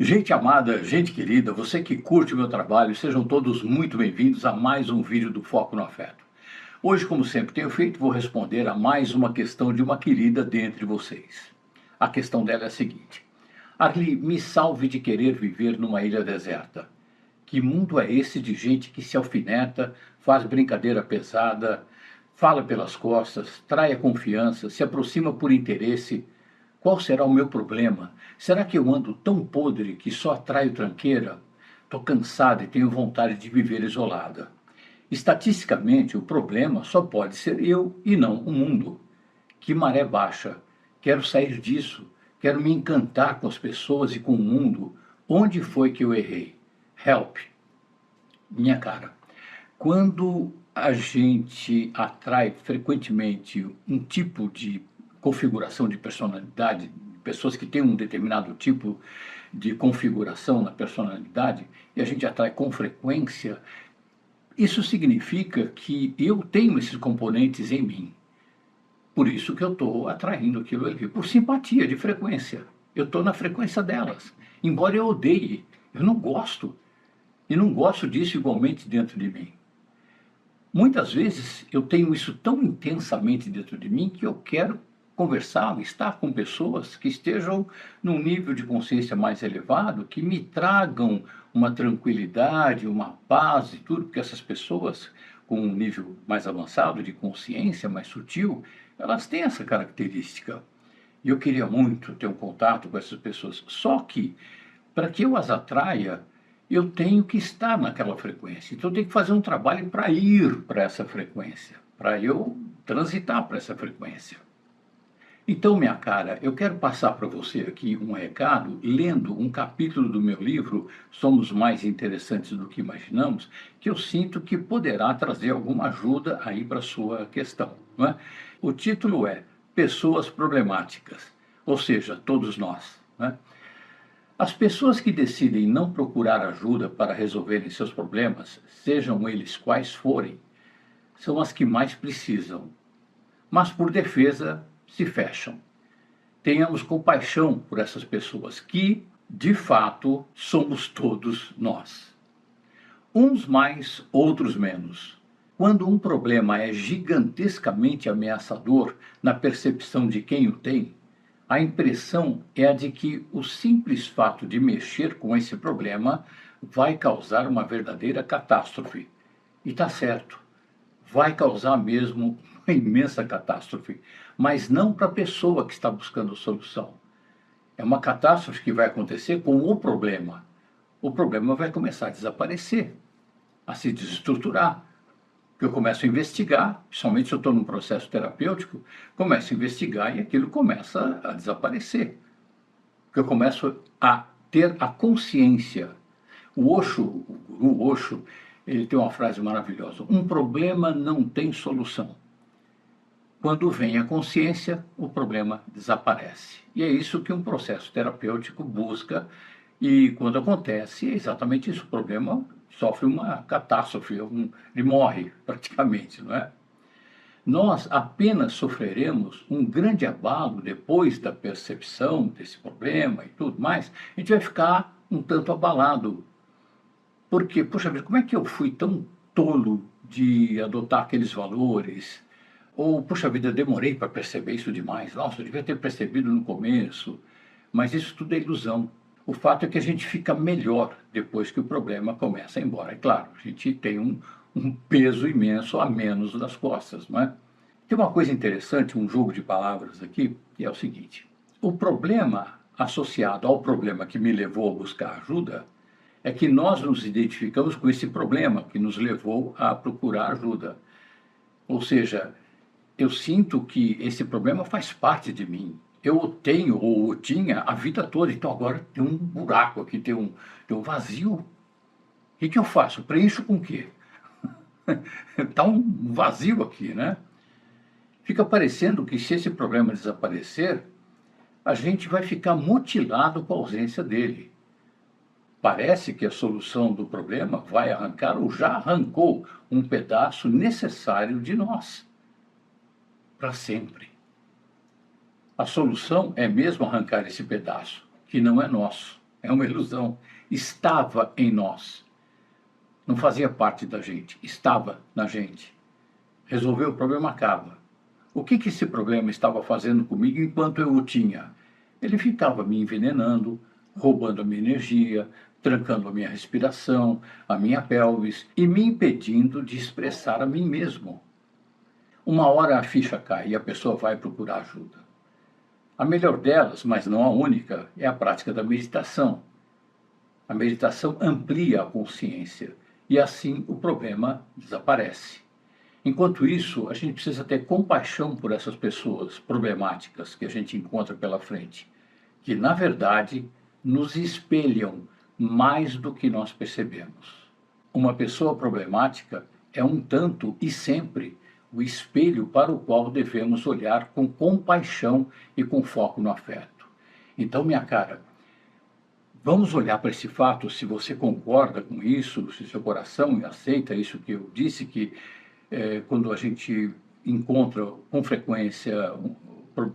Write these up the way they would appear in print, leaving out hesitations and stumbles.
Gente amada, gente querida, você que curte o meu trabalho, sejam todos muito bem-vindos a mais um vídeo do Foco no Afeto. Hoje, como sempre tenho feito, vou responder a mais uma questão de uma querida dentre vocês. A questão dela é a seguinte: Arli, me salve de querer viver numa ilha deserta. Que mundo é esse de gente que se alfineta, faz brincadeira pesada, fala pelas costas, trai a confiança, se aproxima por interesse? Qual será o meu problema? Será que eu ando tão podre que só atraio tranqueira? Estou cansada e tenho vontade de viver isolada. Estatisticamente, o problema só pode ser eu e não o mundo. Que maré baixa. Quero sair disso. Quero me encantar com as pessoas e com o mundo. Onde foi que eu errei? Help. Minha cara. Quando a gente atrai frequentemente um tipo de configuração de personalidade, pessoas que têm um determinado tipo de configuração na personalidade, e a gente atrai com frequência, isso significa que eu tenho esses componentes em mim. Por isso que eu estou atraindo aquilo ali, por simpatia de frequência. Eu estou na frequência delas. Embora eu odeie, eu não gosto. E não gosto disso igualmente dentro de mim. Muitas vezes eu tenho isso tão intensamente dentro de mim que eu quero conversar, estar com pessoas que estejam num nível de consciência mais elevado, que me tragam uma tranquilidade, uma paz e tudo, porque essas pessoas com um nível mais avançado de consciência, mais sutil, elas têm essa característica. E eu queria muito ter um contato com essas pessoas. Só que, para que eu as atraia, eu tenho que estar naquela frequência. Então, eu tenho que fazer um trabalho para ir para essa frequência, para eu transitar para essa frequência. Então, minha cara, eu quero passar para você aqui um recado, lendo um capítulo do meu livro Somos Mais Interessantes do que Imaginamos, que eu sinto que poderá trazer alguma ajuda aí para a sua questão. Não é? O título é Pessoas Problemáticas, ou seja, todos nós. Não é? As pessoas que decidem não procurar ajuda para resolverem seus problemas, sejam eles quais forem, são as que mais precisam, mas por defesa se fecham. Tenhamos compaixão por essas pessoas que, de fato, somos todos nós. Uns mais, outros menos. Quando um problema é gigantescamente ameaçador na percepção de quem o tem, a impressão é a de que o simples fato de mexer com esse problema vai causar uma verdadeira catástrofe. E está certo, vai causar mesmo uma imensa catástrofe, mas não para a pessoa que está buscando solução. É uma catástrofe que vai acontecer com o problema. O problema vai começar a desaparecer, a se desestruturar. Que eu começo a investigar, principalmente se eu estou num processo terapêutico, começo a investigar e aquilo começa a desaparecer. Que eu começo a ter a consciência. O Osho, o guru Osho, ele tem uma frase maravilhosa: um problema não tem solução. Quando vem a consciência, o problema desaparece. E é isso que um processo terapêutico busca, e quando acontece, é exatamente isso. O problema sofre uma catástrofe, ele morre praticamente, não é? Nós apenas sofreremos um grande abalo depois da percepção desse problema e tudo mais. A gente vai ficar um tanto abalado. Porque, poxa vida, como é que eu fui tão tolo de adotar aqueles valores? Ou, puxa vida, demorei para perceber isso demais. Nossa, eu devia ter percebido no começo. Mas isso tudo é ilusão. O fato é que a gente fica melhor depois que o problema começa a ir embora. É claro, a gente tem um peso imenso a menos nas costas, não é? Tem uma coisa interessante, um jogo de palavras aqui, que é o seguinte: o problema associado ao problema que me levou a buscar ajuda é que nós nos identificamos com esse problema que nos levou a procurar ajuda. Ou seja, eu sinto que esse problema faz parte de mim. Eu o tenho ou o tinha a vida toda, então agora tem um buraco aqui, tem um vazio. O que eu faço? Preencho com o quê? Está um vazio aqui, né? Fica parecendo que se esse problema desaparecer, a gente vai ficar mutilado com a ausência dele. Parece que a solução do problema vai arrancar ou já arrancou um pedaço necessário de nós, para sempre. A solução é mesmo arrancar esse pedaço, que não é nosso. é uma ilusão. Estava em nós. Não fazia parte da gente, estava na gente. Resolver o problema acaba. O que esse problema estava fazendo comigo enquanto eu o tinha? Ele ficava me envenenando, roubando a minha energia, trancando a minha respiração, a minha pelvis e me impedindo de expressar a mim mesmo. Uma hora a ficha cai e a pessoa vai procurar ajuda. A melhor delas, mas não a única, é a prática da meditação. A meditação amplia a consciência e assim o problema desaparece. Enquanto isso, a gente precisa ter compaixão por essas pessoas problemáticas que a gente encontra pela frente, que, na verdade, nos espelham mais do que nós percebemos. Uma pessoa problemática é um tanto e sempre o espelho para o qual devemos olhar com compaixão e com foco no afeto. Então, minha cara, vamos olhar para esse fato, se você concorda com isso, se seu coração aceita isso que eu disse, que quando a gente encontra com frequência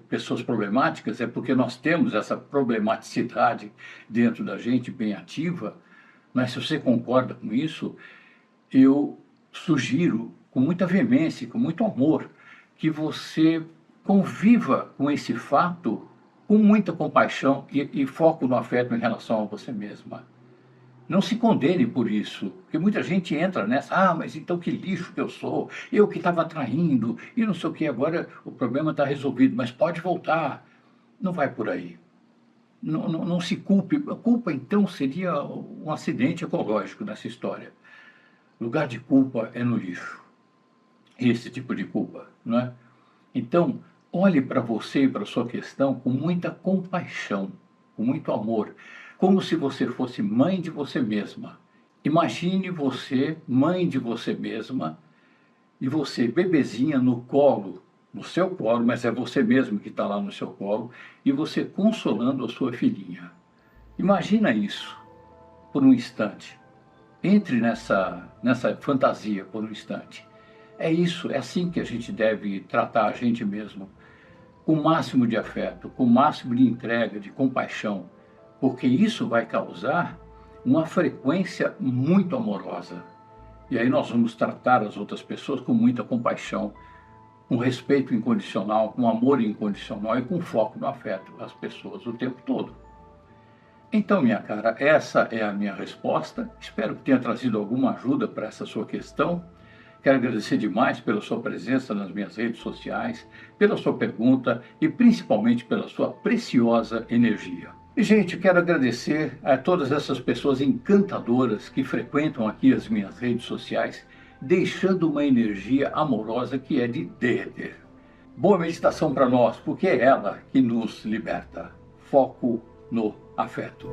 pessoas problemáticas, é porque nós temos essa problematicidade dentro da gente bem ativa, mas se você concorda com isso, eu sugiro com muita veemência, com muito amor, que você conviva com esse fato com muita compaixão e foco no afeto em relação a você mesma. Não se condene por isso, porque muita gente entra nessa, mas então que lixo que eu sou, eu que estava traindo, e não sei o que, agora o problema está resolvido, mas pode voltar. Não vai por aí. Não se culpe. A culpa, então, seria um acidente ecológico nessa história. Lugar de culpa é no lixo. Esse tipo de culpa, não é? Então, olhe para você e para a sua questão com muita compaixão, com muito amor, como se você fosse mãe de você mesma. Imagine você, mãe de você mesma, e você, bebezinha, no colo, no seu colo, mas é você mesmo que está lá no seu colo, e você consolando a sua filhinha. Imagina isso por um instante. Entre nessa fantasia por um instante. É isso, é assim que a gente deve tratar a gente mesmo, com o máximo de afeto, com o máximo de entrega, de compaixão, porque isso vai causar uma frequência muito amorosa. E aí nós vamos tratar as outras pessoas com muita compaixão, com respeito incondicional, com amor incondicional e com foco no afeto às pessoas o tempo todo. Então, minha cara, essa é a minha resposta. Espero que tenha trazido alguma ajuda para essa sua questão. Quero agradecer demais pela sua presença nas minhas redes sociais, pela sua pergunta e principalmente pela sua preciosa energia. E, gente, quero agradecer a todas essas pessoas encantadoras que frequentam aqui as minhas redes sociais, deixando uma energia amorosa que é de derreter. Boa meditação para nós, porque é ela que nos liberta. Foco no afeto.